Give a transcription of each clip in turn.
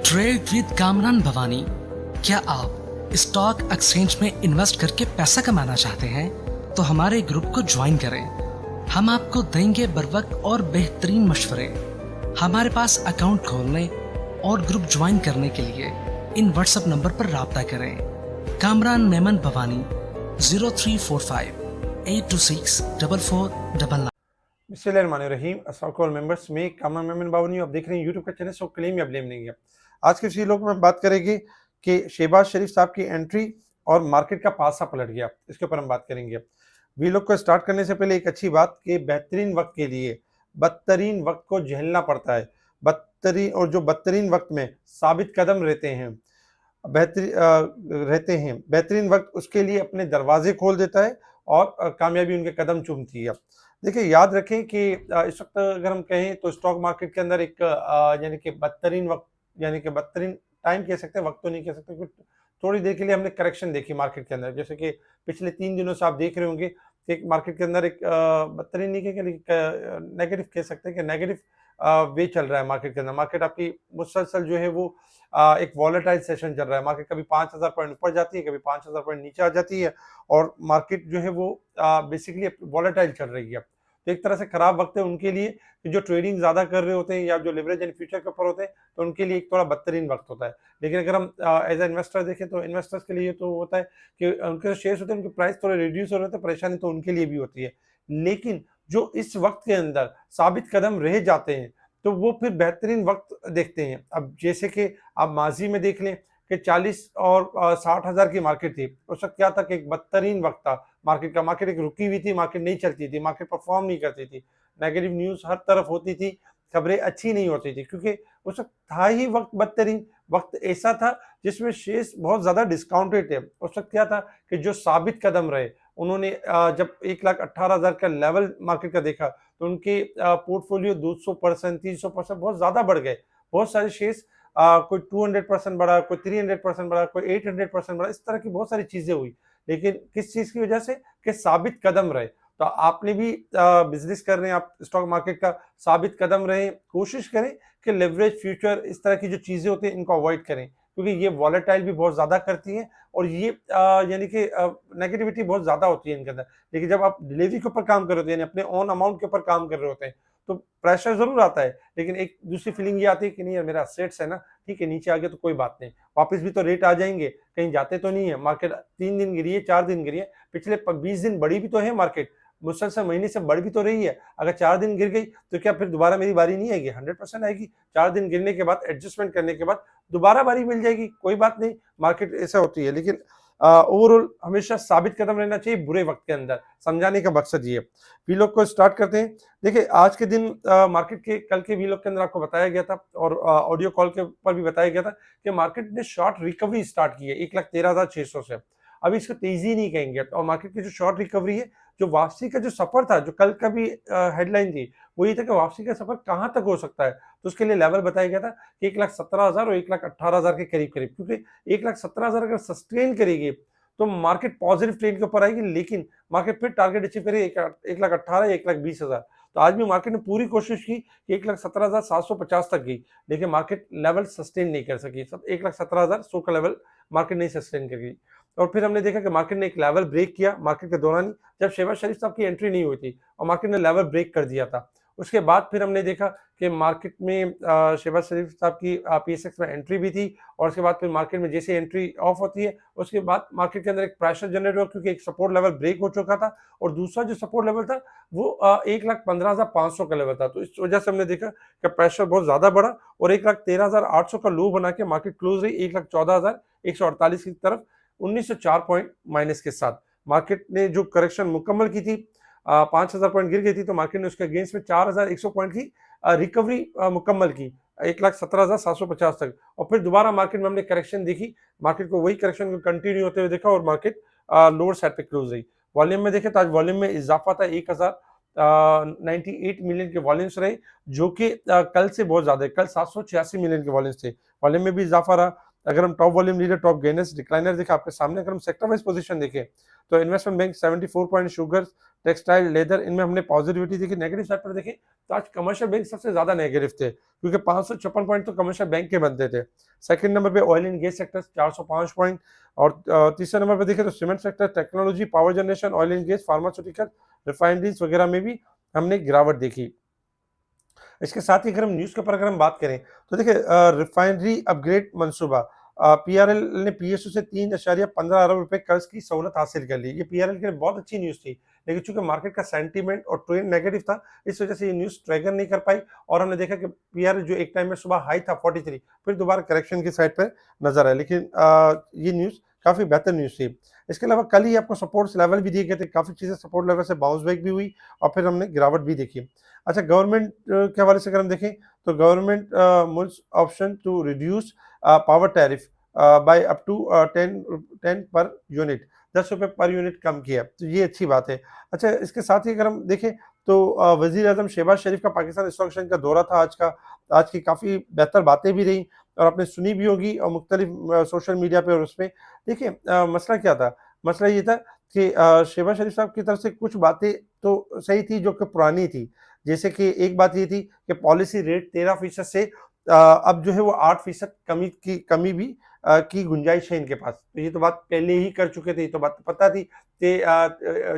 Trade with Kamran Bhavani. क्या आप stock exchange में इन्वेस्ट करके पैसा कमाना चाहते हैं तो हमारे ग्रुप को ज्वाइन करें। हम आपको देंगे बर वक्त और बेहतरीन मशवरे। हमारे पास अकाउंट खोलने और ग्रुप ज्वाइन करने के लिए इन व्हाट्सएप नंबर पर राब्ता करें। कामरान मेमन भवानी 0345-826-4499। बिस्मिल्लाहिर्रहमानिर्रहीम। अस्सलाम वालेकुम मेंबर्स, में कामरान मेमन भवानी, आप देख रहे हैं यूट्यूब का चैनल सो क्लेम या ब्लेम नहीं है। आज के इस वीडियो में बात करेंगे कि शहबाज शरीफ साहब की एंट्री और मार्केट का पासा पलट गया, इसके ऊपर हम बात करेंगे। वीडियो को स्टार्ट करने से पहले एक अच्छी बात कि बेहतरीन वक्त के लिए बदतरीन वक्त को झेलना पड़ता है। जो बदतरीन वक्त में साबित कदम बेहतरीन वक्त उसके लिए अपने दरवाजे खोल देता है और कामयाबी उनके कदम चूमती है। देखिए, याद रखें कि इस वक्त अगर हम कहें तो स्टॉक मार्केट के अंदर एक यानी कि बदतरीन वक्त, यानी कि बदतरीन टाइम कह सकते हैं, वक्त तो नहीं कह सकते, क्योंकि थोड़ी देर के लिए हमने करेक्शन देखी मार्केट के अंदर। जैसे कि पिछले 3 दिनों से आप देख रहे होंगे कि मार्केट के अंदर एक बदतरीन नहीं कहेंगे लेकिन नेगेटिव कह सकते हैं कि नेगेटिव वे चल रहा है मार्केट के अंदर। मार्केट आपकी मुसलसल जो है वो एक वॉलेटाइल सेशन चल रहा है। मार्केट कभी 5000 पॉइंट ऊपर जाती है, कभी 5000 पॉइंट नीचे आ जाती है और मार्केट जो है वो बेसिकली वॉलेटाइल चल रही है। तो एक तरह से खराब वक्त है उनके लिए कि जो ट्रेडिंग ज्यादा कर रहे होते हैं या जो लिवरेज एंड फ्यूचर के ऊपर होते हैं, तो उनके लिए एक थोड़ा बदतरीन वक्त होता है। लेकिन अगर हम एज ए इन्वेस्टर देखें तो इन्वेस्टर्स के लिए तो होता है कि उनके जो शेयर्स होते हैं उनके प्राइस थोड़े रिड्यूस हो रहे होते हैं, परेशानी तो उनके लिए भी होती है। लेकिन जो इस वक्त के अंदर साबित कदम रह जाते हैं तो वो फिर बेहतरीन वक्त देखते हैं। अब जैसे कि आप माजी में देख लें कि 40 और 60,000 की मार्केट थी, उस वक्त क्या था कि एक बदतरीन वक्त था मार्केट का। मार्केट एक रुकी हुई थी, मार्केट नहीं चलती थी, मार्केट परफॉर्म नहीं करती थी, नेगेटिव न्यूज हर तरफ होती थी, खबरें अच्छी नहीं होती थी, क्योंकि उस वक्त था ही वक्त बदतरीन। वक्त ऐसा था जिसमें शेयर्स बहुत ज्यादा डिस्काउंटेड थे। उस वक्त क्या था कि जो साबित कदम रहे, उन्होंने जब 1,18,000 का लेवल मार्केट का देखा तो उनके पोर्टफोलियो 200%, 300% बहुत ज्यादा बढ़ गए। बहुत सारे शेयर्स कोई 200% बढ़ा, कोई 300% बढ़ा, कोई 800% बढ़ा, इस तरह की बहुत सारी चीजें हुई। लेकिन किस चीज की वजह से कि साबित कदम रहे। तो आपने भी बिजनेस कर रहे हैं, आप स्टॉक मार्केट का साबित कदम रहे, कोशिश करें कि लेवरेज फ्यूचर इस तरह की जो चीजें होती हैं इनको अवॉइड करें, क्योंकि ये वॉलेटाइल भी बहुत ज्यादा करती हैं और ये यानी कि नेगेटिविटी बहुत ज्यादा होती है इनके अंदर। लेकिन जब आप डिलीवरी के ऊपर काम कर रहे होते हैं, यानी अपने ओन अमाउंट के ऊपर काम कर रहे होते हैं, तो प्रेशर जरूर आता है, लेकिन एक दूसरी फीलिंग ये आती है कि नहीं यार, मेरा असेट्स है ना, ठीक है, नीचे आ गया तो कोई बात नहीं, वापस भी तो रेट आ जाएंगे, कहीं जाते तो नहीं है। मार्केट 3 दिन गिरी है, 4 दिन गिरी है, पिछले 20 दिन बढ़ी भी तो है मार्केट, मुसलसल महीने से बढ़ भी तो रही है। अगर 4 दिन गिर गई तो क्या फिर दोबारा मेरी बारी नहीं आएगी? 100% आएगी। 4 दिन गिरने के बाद एडजस्टमेंट करने के बाद दोबारा बारी मिल जाएगी, कोई बात नहीं, मार्केट ऐसा होती है। लेकिन ओवरऑल हमेशा साबित कदम रहना चाहिए बुरे वक्त के अंदर, समझाने का मकसद ये है। वीलॉग को स्टार्ट करते हैं। देखिए, आज के दिन मार्केट के कल के वीलॉग के अंदर आपको बताया गया था और ऑडियो कॉल के ऊपर भी बताया गया था कि मार्केट ने शॉर्ट रिकवरी स्टार्ट की है 1,13,600 से। अभी इसको तेजी नहीं कहेंगे, और मार्केट की जो शॉर्ट रिकवरी है, जो वापसी का जो सफर था, जो कल का भी हेडलाइन थी, वो ये था कि वापसी का सफर कहां तक हो सकता है। तो उसके लिए लेवल बताया गया था कि 1,17,000 और 1,18,000 के करीब करीब, क्योंकि 1,17,000 अगर सस्टेन करेगी तो मार्केट पॉजिटिव ट्रेंड के ऊपर आएगी, लेकिन मार्केट फिर टारगेट अचीव करेगी 1,18,000 या 1,20,000। तो आज भी मार्केट ने पूरी कोशिश की कि 1,17,750 तक गई, लेकिन मार्केट लेवल सस्टेन नहीं कर सकी। सब 1,17,100 का लेवल मार्केट नहीं सस्टेन कर गई। और फिर हमने देखा कि मार्केट ने एक लेवल ब्रेक किया मार्केट के दौरान ही, जब शहबाज शरीफ साहब की एंट्री नहीं हुई थी और मार्केट ने लेवल ब्रेक कर दिया था। उसके बाद फिर हमने देखा कि मार्केट में शहबाज शरीफ साहब की पीएसएक्स में एंट्री भी थी, और उसके बाद फिर मार्केट में जैसे एंट्री ऑफ होती है उसके बाद मार्केट के अंदर एक प्रेशर जनरेट हुआ, क्योंकि एक सपोर्ट लेवल ब्रेक हो चुका था और दूसरा जो सपोर्ट लेवल था वो 1,15,500 का लेवल था। तो इस वजह से हमने देखा कि प्रेशर बहुत ज्यादा बढ़ा और 1,13,800 का लो बना के मार्केट क्लोज रही 1,14,148 की तरफ, 1904 पॉइंट माइनस के साथ। मार्केट ने जो करेक्शन मुकम्मल की थी, 5,000 पॉइंट गिर गई थी, तो मार्केट ने उसके अगेंस्ट में 4,100 पॉइंट की रिकवरी मुकम्मल की 1,17,750 तक। और फिर दोबारा मार्केट में हमने करेक्शन देखी, मार्केट को वही करेक्शन को कंटिन्यू होते हुए देखा और मार्केट लोअर साइड पे क्लोज रही। वॉल्यूम में देखें तो आज वॉल्यूम में इजाफा था, 1,098 मिलियन के वॉल्यूम्स रहे, जो कि कल से बहुत ज्यादा है। कल 786 मिलियन के वॉल्यूम्स थे, वॉल्यूम में भी इजाफा रहा। अगर हम top volume leader, top gainers, decliner देखें आपके सामने, अगर हम सेक्टर वाइज पोजीशन देखें तो investment bank 74 point, sugar, textile, leather, इनमें हमने पॉजिटिविटी देखी। नेगेटिव साइड पर देखें तो आज कमर्शियल बैंक सबसे ज्यादा नेगेटिव थे, क्योंकि 556 पॉइंट तो कमर्शियल बैंक के बनते थे। सेकंड नंबर पे oil and gas sector 405 point, और तीसरे नंबर पे देखें तो cement sector, technology, power generation, oil and gas, pharmaceutical, refineries वगैरह में भी हमने गिरावट देखी। इसके साथ ही अगर हम न्यूज़ के ऊपर अगर हम बात करें तो देखिए रिफाइनरी अपग्रेड मंसूबा, पीआरएल ने पीएसयू से 3.15 अरब रुपए कर्ज की सहूलत हासिल कर ली। ये पीआरएल के लिए बहुत अच्छी न्यूज़ थी, लेकिन चूंकि मार्केट का सेंटीमेंट और ट्रेंड नेगेटिव था, इस वजह से ये न्यूज़ ट्रिगर नहीं कर पाई, और हमने देखा कि पीआरएल जो एक टाइम में सुबह हाई था 43, फिर दोबारा करेक्शन की साइड पर नजर आया, लेकिन ये न्यूज़ काफी बेहतर न्यूज़ थी। इसके अलावा कल ही आपको सपोर्ट्स लेवल भी दिए गए थे, काफी चीजें सपोर्ट लेवल से बाउंस बैक भी हुई, और फिर हमने गिरावट भी देखी। अच्छा, गवर्नमेंट के हवाले से अगर हम देखें तो government moves option to reduce power tariff by up to 10 per unit, 10 रुपए पर यूनिट कम किया, तो ये अच्छी बात है। अच्छा, इसके साथ ही अगर हम देखें तो वजीर आजम शहबाज शरीफ का पाकिस्तान स्टॉक एक्सचेंज का दौरा था आज का, आज की काफ़ी बेहतर बातें भी रही, और आपने सुनी भी होगी और मुख्तलिफ सोशल मीडिया पे और उसमें। देखिए मसला क्या था, मसला ये था कि शहबाज शरीफ साहब की तरफ से कुछ बातें तो सही थी जो कि पुरानी थी, जैसे कि एक बात ये थी कि पॉलिसी रेट 13% से अब जो है वो 8% कमी भी की गुंजाइश है इनके पास। तो ये तो बात पहले ही कर चुके थे, ये तो बात पता थी कि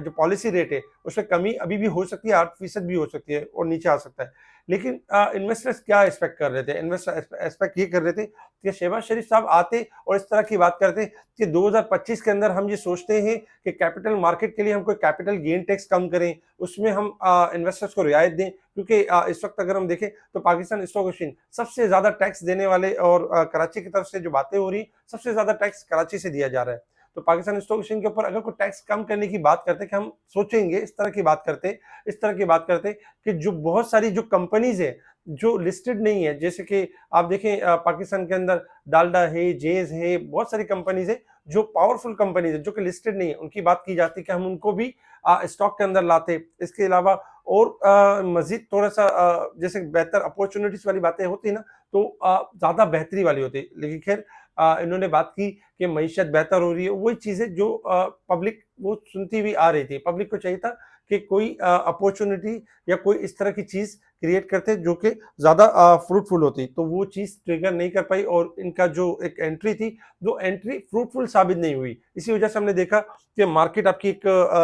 जो पॉलिसी रेट है उसमें कमी अभी भी हो सकती है, 8% भी हो सकती है और नीचे आ सकता है। लेकिन इन्वेस्टर्स क्या एक्सपेक्ट कर रहे थे, इन्वेस्टर एक्सपेक्ट ये कर रहे थे कि शहबाज शरीफ साहब आते और इस तरह की बात करते कि 2025 के अंदर हम ये सोचते हैं कि कैपिटल मार्केट के लिए हम कोई कैपिटल गेन टैक्स कम करें, उसमें हम इन्वेस्टर्स को रियायत दें, क्योंकि इस वक्त अगर हम देखें तो पाकिस्तान स्टॉक एक्सचेंज सबसे ज्यादा टैक्स देने वाले, और कराची की तरफ से जो बातें हो रही सबसे ज्यादा टैक्स कराची से दिया जा रहा है। तो पाकिस्तान स्टॉक एक्सचेंज के ऊपर अगर कोई टैक्स कम करने की बात करते कि हम सोचेंगे इस तरह की बात करते, इस तरह की बात करते कि जो बहुत सारी जो कंपनीज है जो लिस्टेड नहीं है, जैसे कि आप देखें पाकिस्तान के अंदर डालडा है, जेज है, बहुत सारी कंपनीज है जो पावरफुल कंपनीज है जो कि लिस्टेड नहीं है, उनकी बात की जाती है कि हम उनको भी स्टॉक के अंदर लाते। इसके अलावा और मजीद थोड़ा सा जैसे बेहतर अपॉर्चुनिटीज वाली बातें होती ना, तो ज्यादा बेहतरी वाली होती, लेकिन खैर इन्होंने बात की कि मईशत बेहतर हो रही है, वही चीजें जो पब्लिक वो सुनती हुई आ रही थी। पब्लिक को चाहिए था कि कोई अपॉर्चुनिटी या कोई इस तरह की चीज क्रिएट करते जो कि ज्यादा फ्रूटफुल होती, तो वो चीज ट्रिगर नहीं कर पाई, और इनका जो एक एंट्री थी वो एंट्री फ्रूटफुल साबित नहीं हुई। इसी वजह से हमने देखा कि मार्केट आपकी एक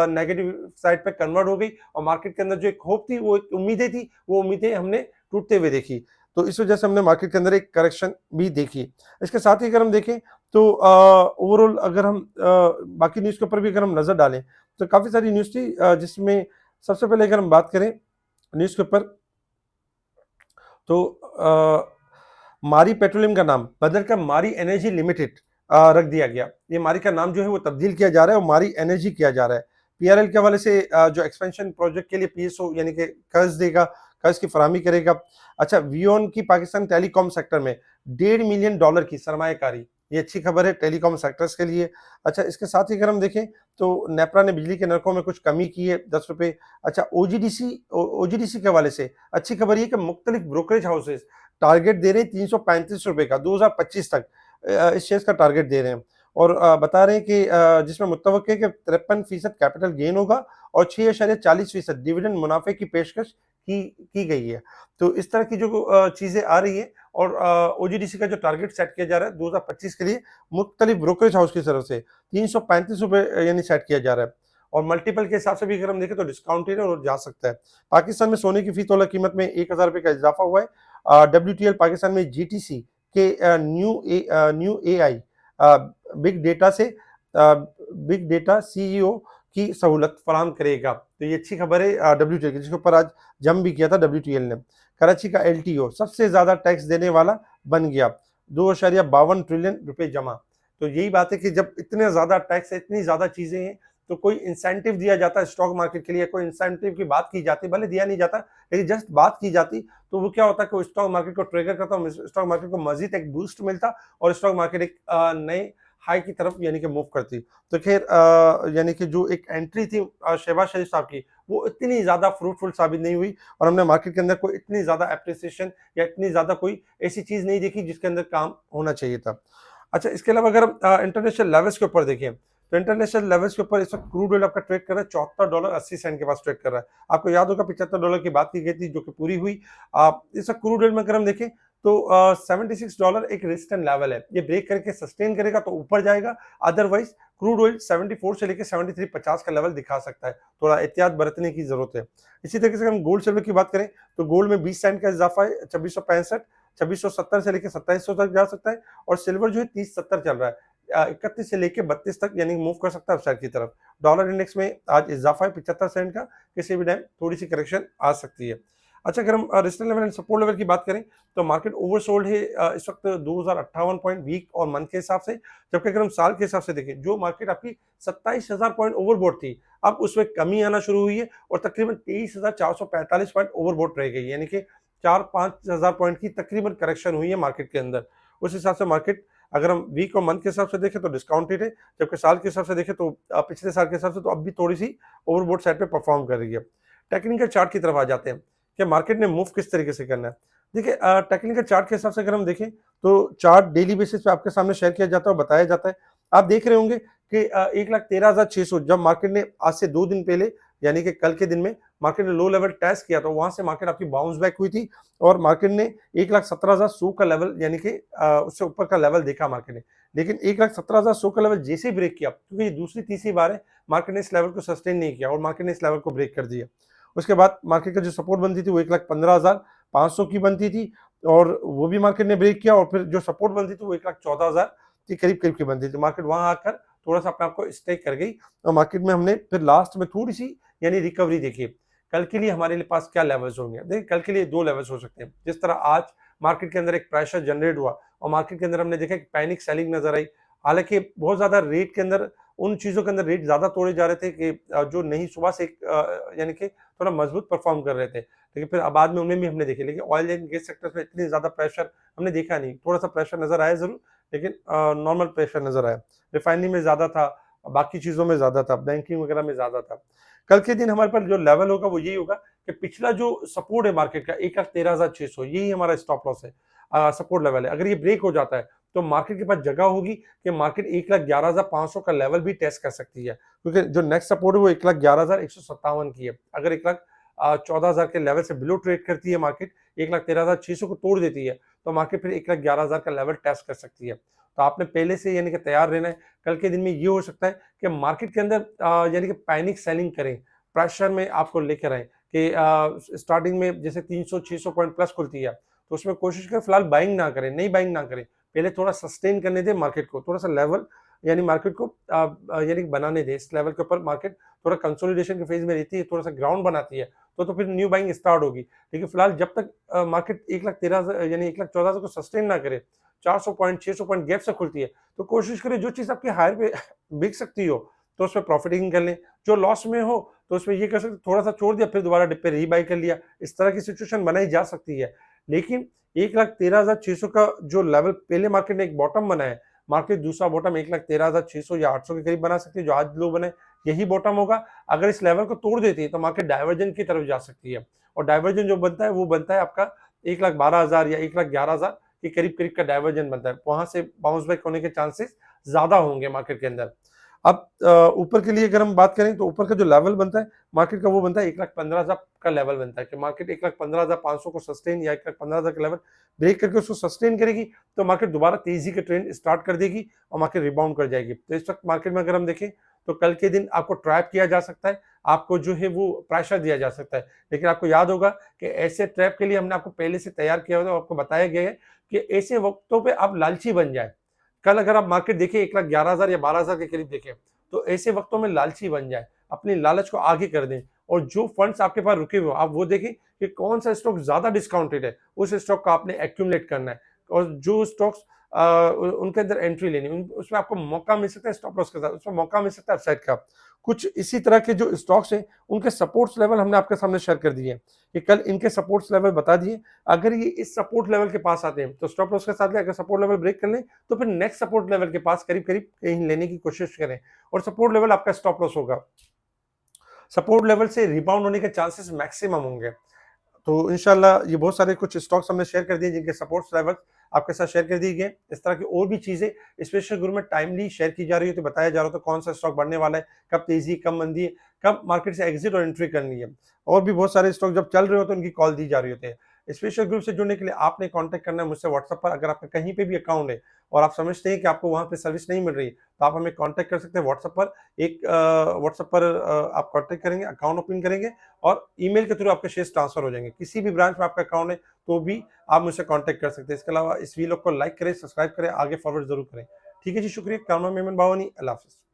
नेगेटिव साइड पे कन्वर्ट हो गई, और मार्केट के अंदर जो एक होप थी, वो एक उम्मीदें थी, वो उम्मीदें हमने टूटते हुए देखी। तो इस वजह से हमने मार्केट के अंदर एक करेक्शन भी देखी। इसके साथ ही अगर हम देखें तो ओवरऑल अगर हम बाकी न्यूज़ के ऊपर भी अगर हम नज़र डालें तो काफ़ी सारी न्यूज़ थी, जिसमें सबसे पहले अगर हम बात करें न्यूज़ के ऊपर तो मारी पेट्रोलियम का नाम बदलकर मारी एनर्जी लिमिटेड रख दिया गया। ये मारी का नाम जो है वो तब्दील किया जा रहा है और मारी एनर्जी किया जा रहा है। पीआरएल के हवाले से जो एक्सपेंशन प्रोजेक्ट के लिए पीएसओ यानी कि कर्ज देगा, कर्ज की फराहमी करेगा। अच्छा, वियोन की पाकिस्तान टेलीकॉम सेक्टर में $1.5 मिलियन की सरमायाकारी, ये अच्छी खबर है टेलीकॉम सेक्टर्स के लिए। अच्छा, इसके साथ ही अगर हम देखें तो नेपरा ने बिजली के नरकों में कुछ कमी की है, 10 रुपए। अच्छा, ओजीडीसी के हवाले से अच्छी खबर ये कि मुख्तलिफ ब्रोकरेज हाउसेज टारगेट दे रहे हैं 335 रुपए का 2025 तक, इस शेयर का टारगेट दे रहे हैं, और बता रहे हैं कि जिसमें मुतवक्के है कि 53% कैपिटल गेन होगा और 6.40% डिविडेंड मुनाफे की पेशकश की गई है। तो इस तरह की जो चीजें आ रही है, और ओजीडीसी का जो टारगेट सेट किया जा रहा है 2025 के लिए मुख्तलिफ ब्रोकरेज हाउस की तरफ से 335 रुपए यानी सेट किया जा रहा है, और मल्टीपल के हिसाब से भी अगर हम देखें तो डिस्काउंटेड और जा सकता है। पाकिस्तान में सोने की फी तोला कीमत में 1000 रुपए का इजाफा हुआ है। डब्ल्यूटीएल पाकिस्तान में जीटीसी के new AI big data CEO की सहूलत फराहम करेगा। तो ये अच्छी खबर है डब्ल्यूटीएल की, जिसके ऊपर आज जम भी किया था डब्ल्यूटीएल ने। कराची का एलटीओ सबसे ज्यादा टैक्स देने वाला बन गया, 2.52 ट्रिलियन रुपए जमा। तो यही बात है कि जब इतने ज्यादा टैक्स है, इतनी ज्यादा चीजें हैं, तो कोई इंसेंटिव दिया जाता है स्टॉक मार्केट के लिए, कोई इंसेंटिव की बात की जाती, भले दिया नहीं जाता लेकिन जस्ट बात की जाती, तो वो क्या होता है कि स्टॉक मार्केट को ट्रिगर करता, स्टॉक मार्केट को मजीद एक बूस्ट मिलता, और स्टॉक मार्केट एक नए हाई की तरफ यानी कि मूव करती। तो खैर यानी कि जो एक एंट्री थी शहबाज शरीफ साहब की, वो इतनी ज्यादा फ्रूटफुल साबित नहीं हुई, और हमने मार्केट के अंदर कोई इतनी ज्यादा एप्रिसिएशन या इतनी ज्यादा कोई ऐसी चीज नहीं देखी जिसके अंदर काम होना चाहिए था। अच्छा, इसके अलावा अगर हम इंटरनेशनल लेवल्स के ऊपर देखें, तो इंटरनेशनल लेवल्स के ऊपर इस वक्त क्रूड ऑयल आपका ट्रेड कर रहा है $74.80 के पास ट्रेड कर रहा है। आपको याद होगा $75 की बात की गई थी जो कि पूरी हुई। इस वक्त क्रूड ऑयल में अगर हम देखें तो $76 एक रेजिस्टेंट लेवल है, ये ब्रेक करके सस्टेन करेगा तो ऊपर जाएगा, अदरवाइज क्रूड ऑयल 74 से लेकर 73.50 का लेवल दिखा सकता है। थोड़ा एहतियात बरतने की जरूरत है। इसी तरीके से हम गोल्ड सिल्वर की बात करें तो गोल्ड में 20 सेंट का इजाफा है, 2665 2670 से लेकर 2700 तक जा सकता है, और सिल्वर जो है 3070 चल रहा है, 31 से लेकर 32 तक यानी मूव कर सकता है अपसाइड की तरफ। डॉलर इंडेक्स में आज इजाफा है 75 सेंट का, किसी भी टाइम थोड़ी सी करेक्शन आ सकती है। अच्छा, अगर हम resistance level and support level की बात करें तो मार्केट ओवरसोल्ड है इस वक्त 2058 पॉइंट वीक और मंथ के हिसाब से, जबकि अगर हम साल के हिसाब से देखें जो मार्केट आपकी 27,000 पॉइंट ओवरबॉट थी, अब उसमें कमी आना शुरू हुई है और तकरीबन 23,445 पॉइंट ओवरबॉट रह गई, यानी कि 4-5 हज़ार पॉइंट की तकरीबन करेक्शन हुई है मार्केट के अंदर। उस हिसाब से मार्केट अगर हम वीक और मंथ के हिसाब से देखें तो डिस्काउंटेड है, जबकि साल के हिसाब से देखें तो पिछले साल के हिसाब से तो अब भी थोड़ी सी ओवरबॉट साइड पे परफॉर्म कर रही है। टेक्निकल चार्ट की तरफ आ जाते हैं कि मार्केट ने मूव किस तरीके से करना है। देखिए, टेक्निकल चार्ट के हिसाब से अगर हम देखें तो चार्ट डेली बेसिस पे आपके सामने शेयर किया जाता है और बताया जाता है। आप देख रहे होंगे कि 1,13,600 जब मार्केट ने आज से 2 दिन पहले यानी कि कल के दिन में मार्केट ने लो लेवल टेस्ट किया, तो वहां से मार्केट आपकी बाउंस बैक हुई थी और मार्केट ने 1,17,100 का लेवल यानी कि उससे ऊपर का लेवल देखा मार्केट ने। लेकिन 1,17,100 का लेवल जैसे ही ब्रेक किया, क्योंकि ये दूसरी तीसरी बार है मार्केट ने इस लेवल को सस्टेन नहीं किया और मार्केट ने इस लेवल को ब्रेक कर दिया। उसके बाद मार्केट का जो सपोर्ट बनती थी वो 1,15,500 की बनती थी और वो भी मार्केट ने ब्रेक किया, और फिर जो सपोर्ट बनती थी वो 1,14,000 के करीब करीब की बनती थी। मार्केट वहां आकर थोड़ा सा अपने आपको स्टेक कर गई और मार्केट में हमने फिर लास्ट में थोड़ी सी यानी रिकवरी देखी। कल के लिए हमारे पास क्या लेवल्स होंगे? देखिए, कल के लिए 2 लेवल्स हो सकते हैं। जिस तरह आज मार्केट के अंदर एक प्रेशर जनरेट हुआ और मार्केट के अंदर हमने देखा कि पैनिक सेलिंग नजर आई। हालांकि बहुत ज्यादा रेट के अंदर उन चीजों के अंदर रेट ज्यादा तोड़े जा रहे थे कि जो नहीं सुबह से यानी कि थोड़ा मजबूत परफॉर्म कर रहे थे, लेकिन फिर बाद में उनमें भी हमने देखे। लेकिन ऑयल एंड गैस सेक्टर्स में इतनी ज्यादा प्रेशर हमने देखा नहीं, थोड़ा सा प्रेशर नजर आया जरूर, लेकिन नॉर्मल प्रेशर नजर आया। रिफाइनरी में ज्यादा था, बाकी चीजों में ज्यादा था, बैंकिंग वगैरह में ज्यादा था। कल के दिन हमारे पास जो लेवल होगा वो यही होगा कि पिछला जो सपोर्ट है मार्केट का 1,13,600, यही हमारा स्टॉप लॉस है, सपोर्ट लेवल है। अगर ये ब्रेक हो जाता है तो मार्केट के पास जगह होगी कि मार्केट 1,11,500 का लेवल भी टेस्ट कर सकती है, क्योंकि जो नेक्स्ट सपोर्ट है वो 1,11,157 की है। अगर 1,14,000 के लेवल से बिलो ट्रेड करती है मार्केट, 1,13,600 को तोड़ देती है, तो मार्केट फिर 1,11,000 का लेवल टेस्ट कर सकती है। तो आपने पहले से यानी कि तैयार रहना है। कल के दिन में ये हो सकता है कि मार्केट के अंदर यानी कि पैनिक सेलिंग करें, प्रेशर में आपको लेकर आए कि स्टार्टिंग में जैसे 300-600 पॉइंट प्लस खुलती है तो उसमें कोशिश करें फिलहाल बाइंग ना करें, नई बाइंग ना करें, पहले थोड़ा सस्टेन करने दें मार्केट को, थोड़ा सा लेवल यानी मार्केट को यानी बनाने दें। इस लेवल के ऊपर मार्केट थोड़ा कंसोलिडेशन के फेज में रहती है, थोड़ा सा ग्राउंड बनाती है, तो फिर न्यू बाइंग स्टार्ट होगी। लेकिन फिलहाल जब तक मार्केट 1,13,000 यानी 1,14,000 को सस्टेन ना करे, 400 पॉइंट 600 पॉइंट गैप से खुलती है, तो कोशिश करें जो चीज आपके हायर पे बिक सकती हो तो उसमें प्रॉफिटिंग कर लें। जो लॉस में हो तो उसमें ये कर सकते थोड़ा सा छोड़ दिया फिर दोबारा डिप पे रीबाई कर लिया, इस तरह की सिचुएशन बनाई जा सकती है। लेकिन 1,13,600 का जो लेवल पहले मार्केट ने एक बॉटम बनाया है, मार्केट दूसरा बॉटम 1,13,600 या 800 के करीब बना सकती है, जो आज लो बने यही बॉटम होगा। अगर इस लेवल को तोड़ देती है तो मार्केट डाइवर्जन की तरफ जा सकती है, और डाइवर्जन जो बनता है वो बनता है आपका 1,12,000 या 1,11,000 के करीब करीब का डाइवर्जन बनता है, वहां से बाउंस बैक होने के चांसेस ज्यादा होंगे मार्केट के अंदर। अब ऊपर के लिए अगर हम बात करें तो ऊपर का जो लेवल बनता है मार्केट का वो बनता है 1,15,000 का लेवल बनता है कि मार्केट 1,15,500 को सस्टेन या 1,15,000 का लेवल ब्रेक करके उसको सस्टेन करेगी तो मार्केट दोबारा तेजी के ट्रेंड स्टार्ट कर देगी और मार्केट रिबाउंड कर जाएगी। तो इस वक्त मार्केट में अगर हम देखें तो कल के दिन आपको ट्रैप किया जा सकता है, आपको जो है वो प्रेशर दिया जा सकता है, लेकिन आपको याद होगा कि ऐसे ट्रैप के लिए हमने आपको पहले से तैयार किया हुआ है, आपको बताया गया है कि ऐसे वक्तों पे आप लालची बन जाए। कल अगर आप मार्केट देखिए 1,11,000 या 12,000 के करीब देखें तो ऐसे वक्तों में लालची बन जाए, अपनी लालच को आगे कर दें और जो फंड्स आपके पास रुके हुए आप वो देखें कि कौन सा स्टॉक ज्यादा डिस्काउंटेड है, उस स्टॉक को आपने एक्यूमुलेट करना है और जो स्टॉक्स उनके अंदर एंट्री लेनी, उसमें आपको मौका मिल सकता है स्टॉप लॉस के साथ, उसमें मौका मिल सकता है अपसाइड का। कुछ इसी तरह के जो स्टॉक्स हैं उनके सपोर्ट्स लेवल हमने आपके सामने शेयर कर दिए हैं कि कल इनके सपोर्ट्स लेवल बता दिए। अगर ये इस सपोर्ट लेवल के पास आते हैं तो स्टॉप लॉस के साथ ले, अगर सपोर्ट लेवल ब्रेक कर लें तो फिर नेक्स्ट सपोर्ट लेवल के पास करीब करीब कहीं लेने की कोशिश करें और सपोर्ट लेवल आपका स्टॉप लॉस होगा। सपोर्ट लेवल से रिबाउंड होने के चांसेस मैक्सिमम होंगे। तो इंशाल्लाह ये बहुत सारे कुछ स्टॉक्स हमने शेयर कर दिए जिनके सपोर्ट्स लेवल आपके साथ शेयर कर दिए गए। इस तरह की और भी चीज़ें स्पेशल ग्रुप में टाइमली शेयर की जा रही है, तो बताया जा रहा था कौन सा स्टॉक बढ़ने वाला है, कब तेज़ी, कब मंदी है, कब मार्केट से एग्ज़िट और एंट्री करनी है। और भी बहुत सारे स्टॉक जब चल रहे होते हैं उनकी कॉल दी जा रही होती है। स्पेशल ग्रुप से जुड़ने के लिए आपने कॉन्टैक्ट करना है मुझसे व्हाट्सएप पर। अगर आपका कहीं पे भी अकाउंट है और आप समझते हैं कि आपको वहाँ पे सर्विस नहीं मिल रही, तो आप हमें कॉन्टैक्ट कर सकते हैं व्हाट्सएप पर। एक व्हाट्सएप पर आप कॉन्टैक्ट करेंगे, अकाउंट ओपन करेंगे और ईमेल के थ्रू आपके शेयर्स ट्रांसफर हो जाएँगे। किसी भी ब्रांच में आपका अकाउंट है, तो भी आप मुझसे कॉन्टैक्ट कर सकते हैं। इसके अलावा इस वीडियो को लाइक करें, सब्सक्राइब करें, आगे फॉरवर्ड ज़रूर करें। ठीक है जी, शुक्रिया। कामरान मेमन बावानी, अल्लाह हाफ़िज़।